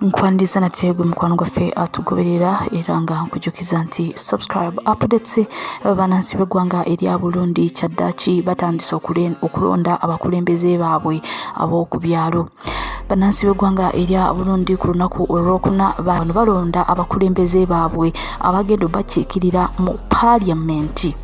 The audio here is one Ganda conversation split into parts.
nkwandiza nategwe mukwano gwaffe atugoberera era nga nkujukiza nti subscribe updates banansi b'eggwanga erya Burundi kyaddaaki batandise okulonda abakulembeze baabwe ab'oku byalo. Banansi b'eggwanga erya Burundi ku lunaku olwokuna bano balonda abakulembeze baabwe abagenda bakiikirira mu parliament.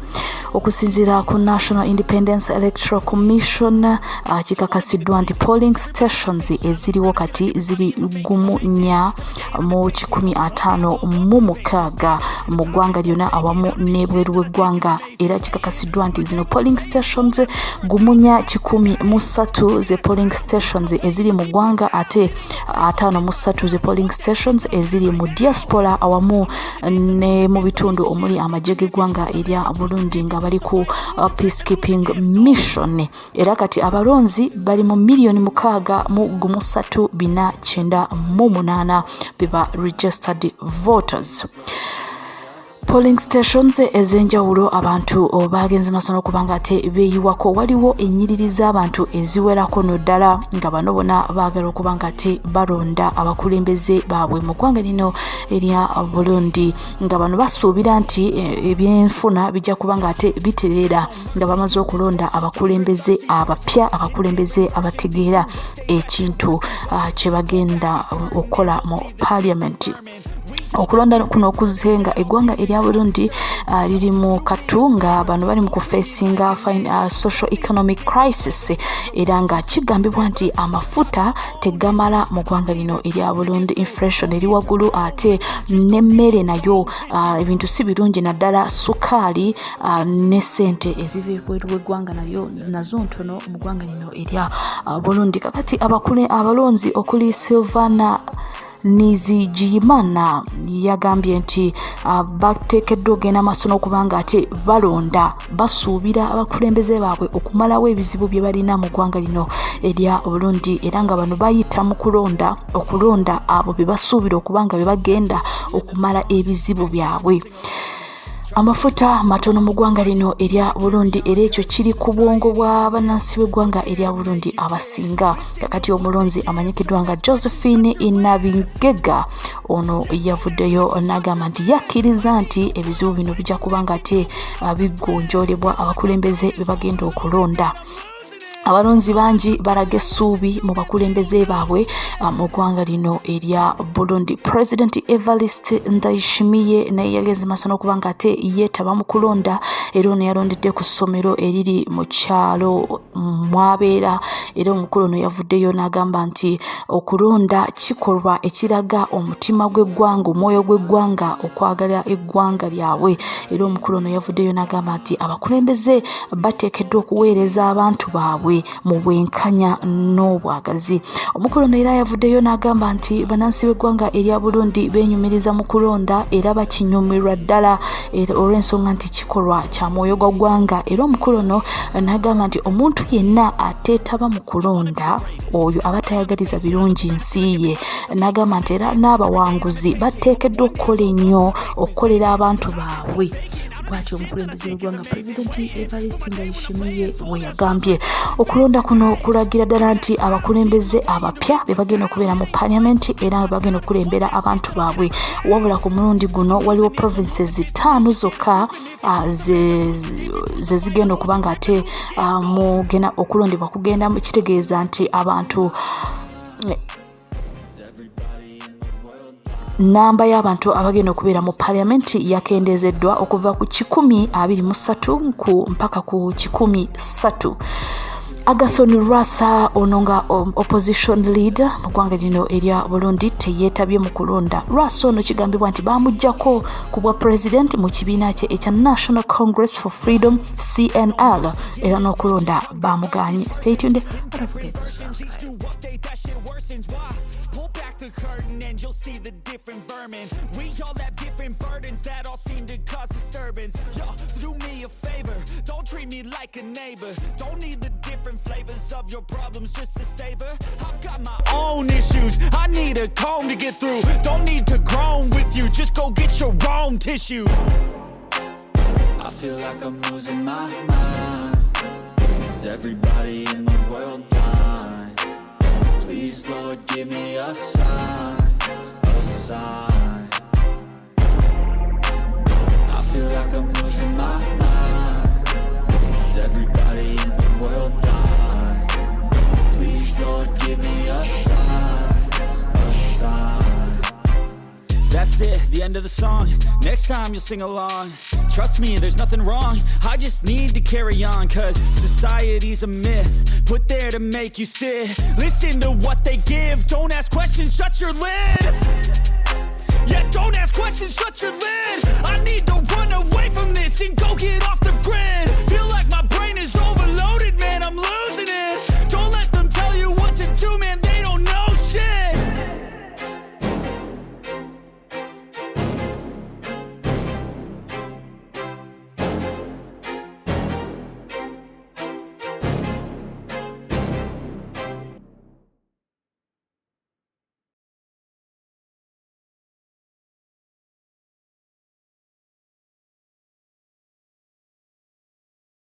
Okusinziira ku National Independence Electoral Commission kikakasiddwa nti polling stations eziriwo kati ziri 1,156 mu ggwanga lyonna awamu n'ebweru w'eggwanga, era kikakasiddwa nti zino polling stations 1,103 ze polling stations eziri mu ggwanga ate 53 ze polling stations eziri mu diaspora awamu ne mu bitundu omuli amagye g'eggwanga erya Burundi nga bali ku peacekeeping mission. Era kati abalonzi bali mu 6,398,000 biba registered voters. Polling stations ezenjawulo abantu bagenze masono kubanga ate beeyiwako waliwo ennyiriri z'abantu eziwerako noddala nga bano bona baagala okubanga ate balonda abakulembeze baabwe mu ggwanga lino erya Burundi nga bano basuubira nti ebyenfuna bijja kubanga ate bitereera nga bamaze okulonda abakulembeze abapya, abakulembeze abategeera ekintu kye bagenda okukola mu parliament. Okulonda kuno okuzenga eggwanga erya Burundi liri mu katunga bano bali mu kufeesinga social economic crisis era nga kigambibwa nti amafuta tegamala mu ggwanga lino erya Burundi, inflation eri waggulu ate n'emmere nayo ebintu si birungi naddala sukaali ne ssente eziva ebweru w'eggwanga nazo ntono mu ggwanga lino erya Burundi. Kakati abalonzi okuli Silvana Nizigiyimana yagambye nti bateekeddwa ogenda masono okubanga ate balonda basuubira abakulembeze baabwe okumalawo ebizibu bye balina mu ggwanga lino erya Burundi era nga bano bayita mu okulonda abo be basuubira okubanga be bagenda okumala ebizibu byabwe. Amafuta matono mu ggwanga lino erya Burundi era ekyo kiri ku bwongo bwa bannansi b'eggwanga erya Burundi abasinga. Kakati omulonzi amanyikiddwa nga Josephine Inabingega ono yavuddeyo n'agamba nti yakkiriza nti ebizibu bino bijja kubanga ate bigonjoolebwa abakulembeze be bagenda okulonda. Abalonzi bangi balaga essuubi mu bakulembeze baabwe mu ggwanga lino erya Burundi. President Evariste Ndayishimiye naye yagenze masono okubanga ate yeetaba mu kulonda era ono yalondedde ku ssomero eriri mu kyalo Mwabeera era omukulu ono yavuddeyo n'agamba nti okulonda kikolwa ekiraga omutima gw'eggwanga, omwoyo gw'eggwanga, okwagala eggwanga lyabwe era omukulu ono yavuddeyo n'agamba nti abakulembeze bateekeddwa okuweereza abantu baabwe mu bwenkanya n'obwagazi. Omukulu ono era yavuddeyo n'agamba nti bannansi b'eggwanga erya Burundi beenyumiriza mu kulonda era bakinyumirwa ddala olw'ensonga nti kikolwa kya mwoyo gwa ggwanga. Era omukulu ono n'agamba nti omuntu yenna ateetaba mu kulonda oyo aba tayagaliza birungi nsi ye. N'agamba nti era n'abawanguzi bateekeddwa okukola ennyo okukolera abantu baabwe. Bw'atyo omukulembeze w'eggwanga Pulezidenti Evariste Ndayishimiye bwe yagambye. Okulonda kuno kulagira ddala nti abakulembeze abapya be bagenda okubeera mu parliament era be bagenda okulembera abantu baabwe. Wabula ku mulundi guno waliwo provinces 5 zokka ze zigenda okubanga ate mugenda okulondebwa kugenda kitegeeza nti abantu namba y'abantu abagenda okubeera mu parliament yakendeezeddwa okuva ku 123 mpaka ku 103. Agathon Rwasa ono nga opposition leader mu ggwanga lino erya Burundi teyeetabye mu kulonda. Rwasa ono kigambibwa nti bamuggyako ku bwa president mu kibiina kye ekya National Congress for Freedom CNL era n'okulonda bamuganye. Stay tuned. Don't forget to subscribe. Pull back the curtain and you'll see the different vermin. We all have different burdens that all seem to cause disturbance. Yo, so do me a favor, don't treat me like a neighbor. Don't need the different flavors of your problems just to savor. I've got my own issues, I need a comb to get through. Don't need to groan with you, just go get your own tissue. I feel like I'm losing my mind. Is everybody in the world blind? Please, Lord, give me a sign. a sign. I feel like I'm losing my mind. Is everybody in the world blind? Please, Lord, give me a sign, a sign. That's it, the end of the song. Next time you'll sing along. Trust me, there's nothing wrong. I just need to carry on, cause society's a myth put there to make you sit. Listen to what they give. Don't ask questions, shut your lid. Yeah, don't ask questions, shut your lid. I need to run away from this and go get off the grid. Feel